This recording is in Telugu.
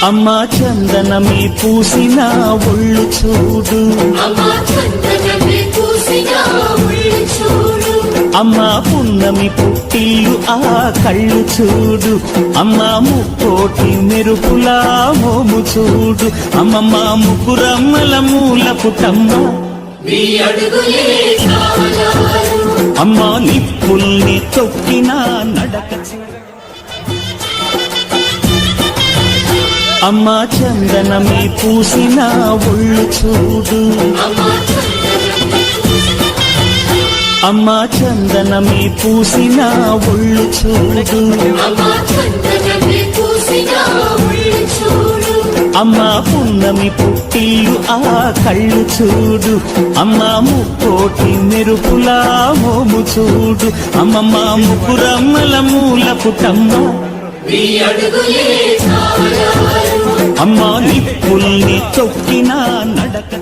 అమ్మా చందనమే పూసిన ఒళ్ళు చూడు, అమ్మా పున్నమి పుట్టిల్లు ఆ కళ్ళు చూడు, అమ్మా ముక్కోటి మెరుపులా మోము చూడు, అమ్మమ్మ ముగ్గురమ్మల మూల పుటమ్మ అమ్మా నిప్పుల్ని తొక్కిన నడక, అమ్మా చందనమే పూసిన ఒళ్ళు చూడు, అమ్మా చందనమే పూసిన ఒళ్ళు చూడు, అమ్మా పున్నమి పుట్టిల్లు ఆ కళ్ళు చూడు, అమ్మా ముక్కోటి మెరుపులా మోము చూడు, అమ్మమ్మ ముగ్గురమ్మల మూల పుటమ్మ అమ్మా నిప్పుల్ని తొక్కిన నడక.